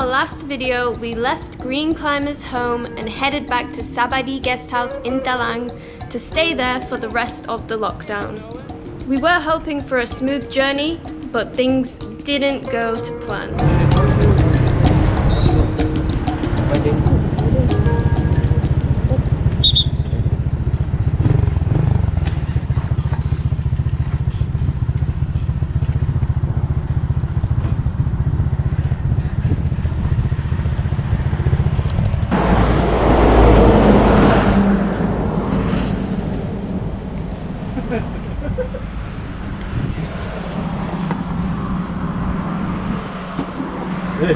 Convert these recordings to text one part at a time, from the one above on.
last video, we left Green Climbers home and headed back to Sabaidee guesthouse in Thalang to stay there for the rest of the lockdown. We were hoping for a smooth journey, but things didn't go to plan. Hey.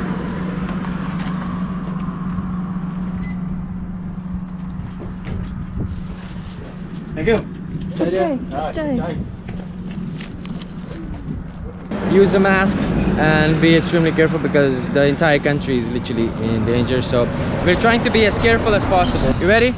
Thank you. Okay. Use a mask and be extremely careful because the entire country is literally in danger, so we're trying to be as careful as possible. You ready?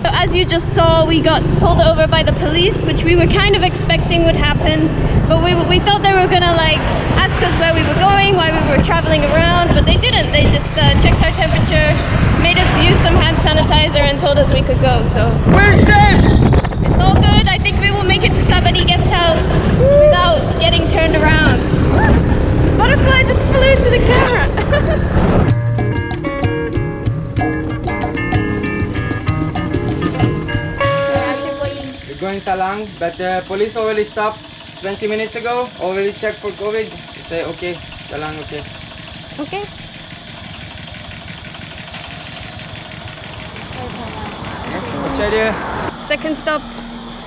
As you just saw, we got pulled over by the police, which we were kind of expecting would happen, but we thought they were gonna like ask us where we were going, why we were traveling around, but they didn't. They just checked our temperature, made us use some hand sanitizer and told us we could go, so we're safe! It's all good. I think we will make it to Sabaidee guesthouse without getting turned around. Butterfly just flew into the camera. Going Thalang, but the police already stopped 20 minutes ago, already checked for COVID. They say okay, Thalang okay. Okay. Which idea? Second stop.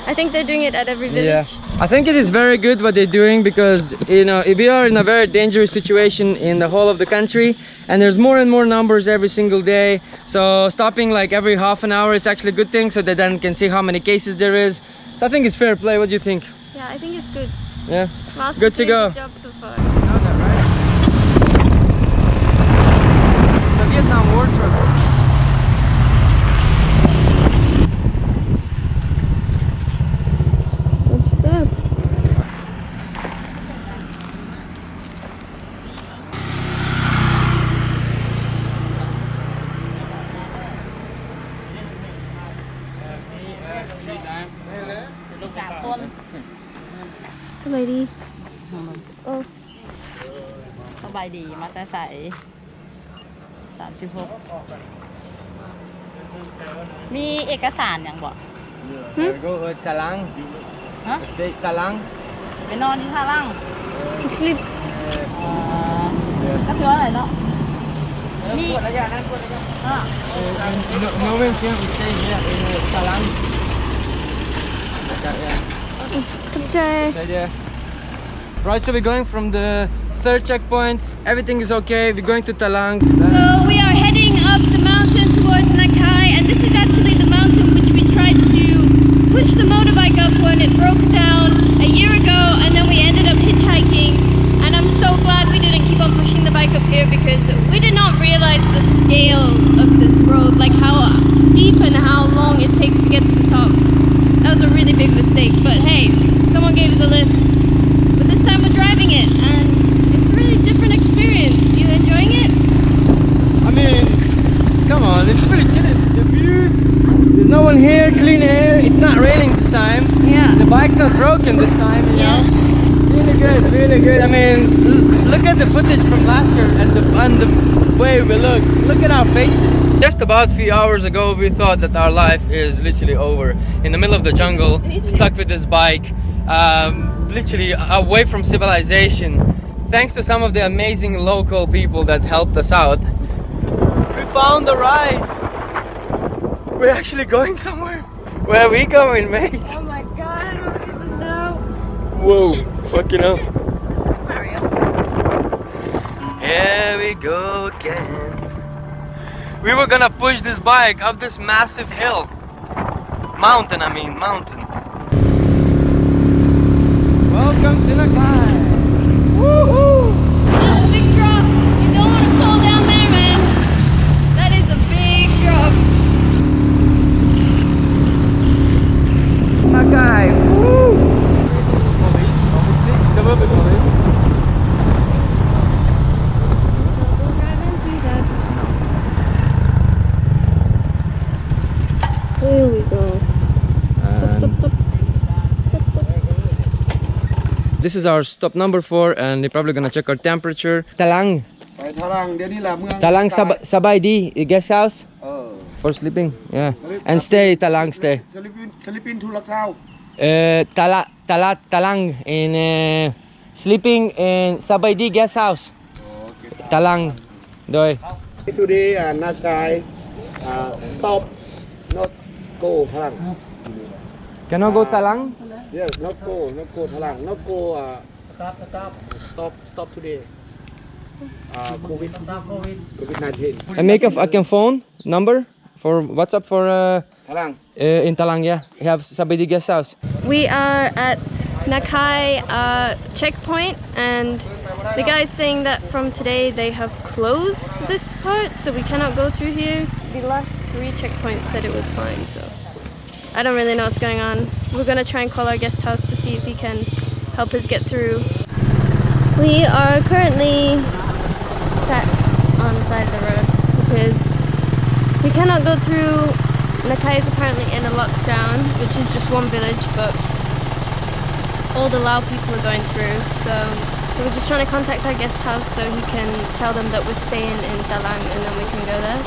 I think they're doing it at every village. Yeah, I think it is very good what they're doing because, you know, we are in a very dangerous situation in the whole of the country and there's more and more numbers every single day. So stopping like every half an hour is actually a good thing so they then can see how many cases there is. So I think it's fair play. What do you think? Yeah, I think it's good. Yeah, Last good to go. Good job so far. You know that, right? It's a Vietnam War truck. Sabaidee. Oh. Sabaidee มาแต่ใส่36มีเอกสารอย่างบ่ Go Thalang. Huh? Stay Thalang. ไปนอนที่ท่าล่าง Sleep. ก็คือว่าอะไรเนาะมี ระยะนั้นระยะ อ่า No mention we stay here in Thalang. Okay. Right, so we're going from the third checkpoint. Everything is okay. We're going to Thalang. So we are heading up the mountain towards Nakai, and this is actually the mountain which we tried to push the motorbike up when it broke down a year ago, and then we ended up hitchhiking. And I'm so glad we didn't keep on pushing the bike up here because we did not realize the scale of this road, like how steep and how long it takes to get to the top. That was a really big mistake, but hey, someone gave us a lift. But this time we're driving it, and it's a really different experience. You enjoying it? I mean, come on, it's pretty chilly. The views, there's no one here, clean air. It's not raining this time. Yeah. The bike's not broken this time, you know? Really good, really good. I mean, look at the footage from last year and the way we look. Look at our faces. Just about a few hours ago, we thought that our life is literally over. In the middle of the jungle, stuck with this bike, literally away from civilization. Thanks to some of the amazing local people that helped us out, we found a ride. We're actually going somewhere. Where are we going, mate? Oh my god, I don't even know. Whoa, fucking hell. Here we go again. We were gonna push this bike up this massive hill. Mountain. Welcome to Nakai. Woohoo! That's a big drop. You don't want to fall down there, man. That is a big drop. Nakai. Woo! Police, obviously. There will be police. this is our stop number 4, and they're probably gonna check our temperature. Thalang. ไปทารังเดี๋ยวนี้แหละเมือง Thalang Sabaidee, a guest house เออ for sleeping. Yeah. And stay Thalang stay. สลิปปินทุลักเช้า Thalang in sleeping in Sabaidee guest house. Thalang. Doi. today not guy stop not go ทารัง Cannot go Thalang? yes not go ทารัง not go stop today COVID-19 And make I can phone number for WhatsApp for ทารัง in Thalang, yeah. We have Sabaidee guest house. We are at Nakai checkpoint, and the guy's saying that from today they have closed this part, so we cannot go through here. The last 3 checkpoints said it was fine, so I don't really know what's going on. We're gonna try and call our guest house to see if he can help us get through. We are currently sat on the side of the road because we cannot go through. Nakai is apparently in a lockdown, which is just one village, but all the Lao people are going through. So we're just trying to contact our guest house so he can tell them that we're staying in Thalang, and then we can go there.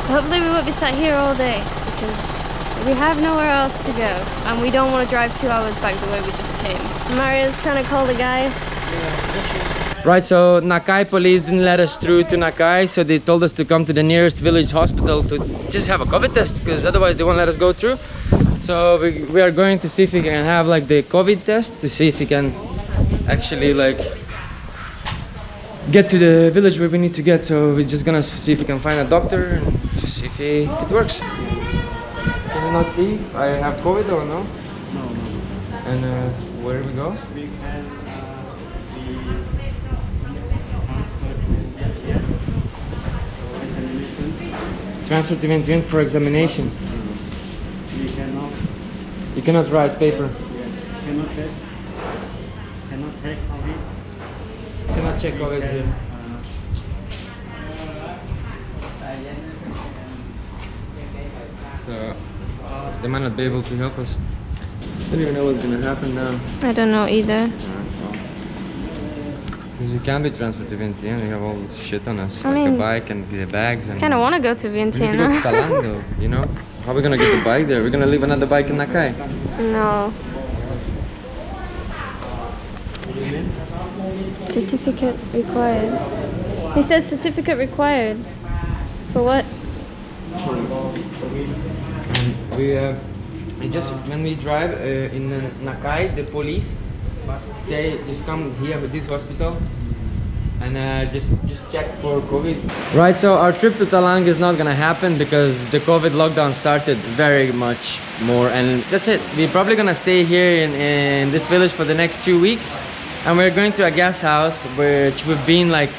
So hopefully we won't be sat here all day because we have nowhere else to go, and we don't want to drive 2 hours back the way we just came. Maria's trying to call the guy. Right, so Nakai police didn't let us through to Nakai, so they told us to come to the nearest village hospital to just have a COVID test, because otherwise they won't let us go through. So we are going to see if we can have like the COVID test to see if we can actually like get to the village where we need to get. So we're just gonna see if we can find a doctor and see if it works. Can you not see if I have COVID or no? no And where do we go? we can Transfer to Vientiane for examination. we cannot You cannot write paper. cannot take COVID Cannot check COVID here. So they might not be able to help us. I don't even know what's gonna happen now. I don't know either. Because we can't be transferred to Vientiane. We have all this shit on us, I like mean, the bike and the bags. And Kind of want to go to we need to go to Vientiane. Thalang though, you know? How are we gonna get the bike there? We're gonna leave another bike in Nakai. No. Certificate required. He says certificate required. For what? And we just when we drive in Nakai, the police say just come here with this hospital and just check for COVID. Right, so our trip to Thalang is not gonna happen because the COVID lockdown started very much more, and that's it. We're probably gonna stay here in this village for the next 2 weeks, and we're going to a guest house which we've been like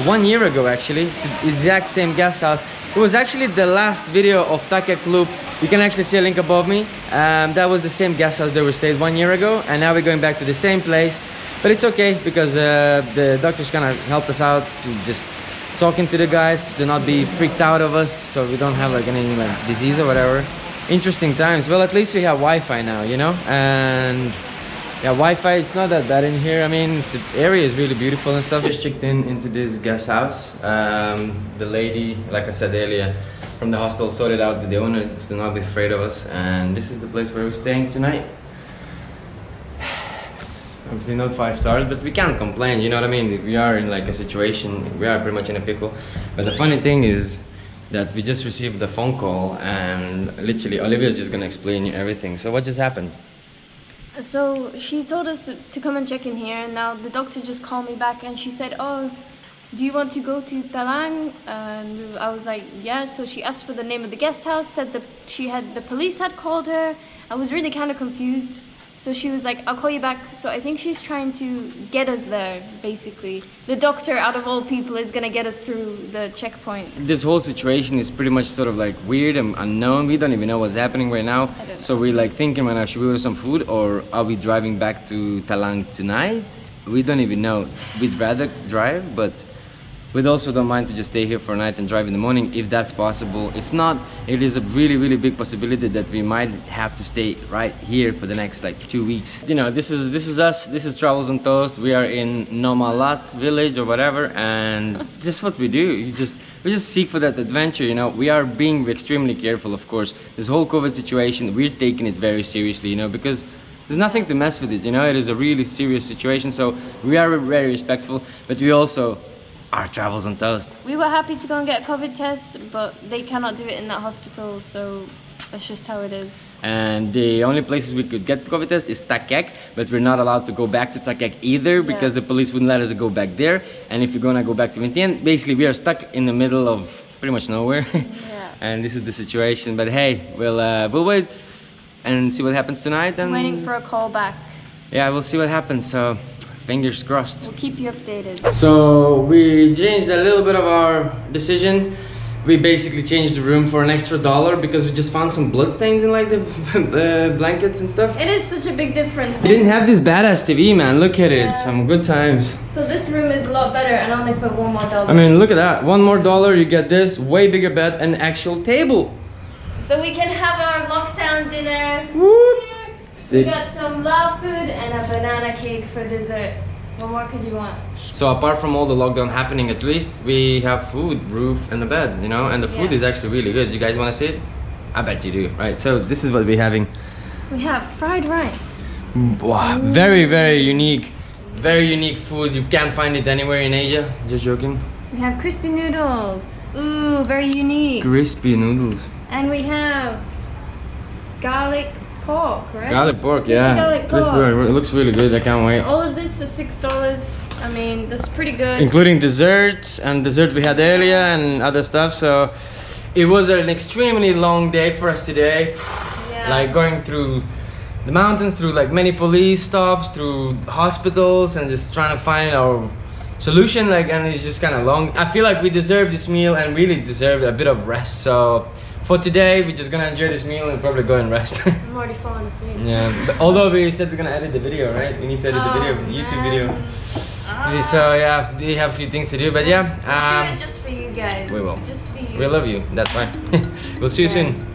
1 year ago actually, the exact same guest house. It was actually the last video of Takek Loop. You can actually see a link above me. That was the same guest house that we stayed 1 year ago, and now we're going back to the same place. But it's okay because the doctors kind of helped us out to just talking to the guys to not be freaked out of us, so we don't have like any like disease or whatever. Interesting times. Well, at least we have Wi-Fi now, you know, and yeah, Wi-Fi, it's not that bad in here. I mean, the area is really beautiful and stuff. Just checked into this guest house. The lady, like I said earlier, from the hospital sorted out with the owner to not be afraid of us. And this is the place where we're staying tonight. It's obviously not 5 stars, but we can't complain, you know what I mean? We are in like a situation, we are pretty much in a pickle. But the funny thing is that we just received the phone call, and literally Olivia's just gonna explain you everything. So what just happened? So she told us to come and check in here, and now the doctor just called me back and she said, oh, do you want to go to Thalang? And I was like, yeah. So she asked for the name of the guest house, said that the police had called her. I was really kind of confused. So she was like, I'll call you back. So I think she's trying to get us there, basically. The doctor, out of all people, is gonna get us through the checkpoint. This whole situation is pretty much sort of like weird and unknown. We don't even know what's happening right now. So we're like thinking right now, should we order some food or are we driving back to Thalang tonight? We don't even know. We'd rather drive, but We'd also don't mind to just stay here for a night and drive in the morning if that's possible. If not, it is a really big possibility that we might have to stay right here for the next like 2 weeks. You know, this is us. This is Travels on Toast. We are in Nomalat village or whatever, and just what we do. We just seek for that adventure, you know. We are being extremely careful, of course. This whole COVID situation, we're taking it very seriously, you know, because there's nothing to mess with it, you know. It is a really serious situation, so we are very respectful, but we also are Travels on Toast. We were happy to go and get a COVID test, but they cannot do it in that hospital, so that's just how it is. And the only places we could get the COVID test is Takek, but we're not allowed to go back to Takek either because the police wouldn't let us go back there. And if you're gonna go back to Vientiane, basically we are stuck in the middle of pretty much nowhere. And this is the situation. But hey, we'll wait and see what happens tonight. And Waiting for a call back. yeah, we'll see what happens. So fingers crossed. We'll keep you updated. So we changed a little bit of our decision. We basically changed the room for an extra $1 because we just found some blood stains in like the blankets and stuff. It is such a big difference. We didn't have this badass TV, man. Look at it. Some good times. So this room is a lot better, and only for $1 more. I mean, look at that. $1 more, you get this way bigger bed and actual table. So we can have our lockdown dinner. Whoop. We got some Lao food and a banana cake for dessert. What more could you want? So apart from all the lockdown happening, at least we have food, roof, and a bed, you know, and the food is actually really good. You guys want to see it? I bet you do, right? So this is what we're having. We have fried rice. Wow, very unique food. You can't find it anywhere in Asia. Just joking. We have crispy noodles. Ooh, very unique. Crispy noodles. And we have garlic pork, right? Garlic pork, Crispy yeah. garlic Crispy pork. pork. It looks really good. I can't wait. All of this for $6. I mean, that's pretty good. Including desserts and dessert we had earlier and other stuff. So it was an extremely long day for us today. Yeah. Like going through the mountains, through like many police stops, through hospitals, and just trying to find our solution. Like, and it's just kind of long. I feel like we deserve this meal and really deserve a bit of rest. So for today, we're just gonna enjoy this meal and probably go and rest. I'm already falling asleep. Yeah, but although we said we're gonna edit the video, right? We need to edit the video, YouTube video. So yeah, we have a few things to do, but yeah. Do it just for you guys. We will. Just for you. We love you, that's why. We'll see you soon.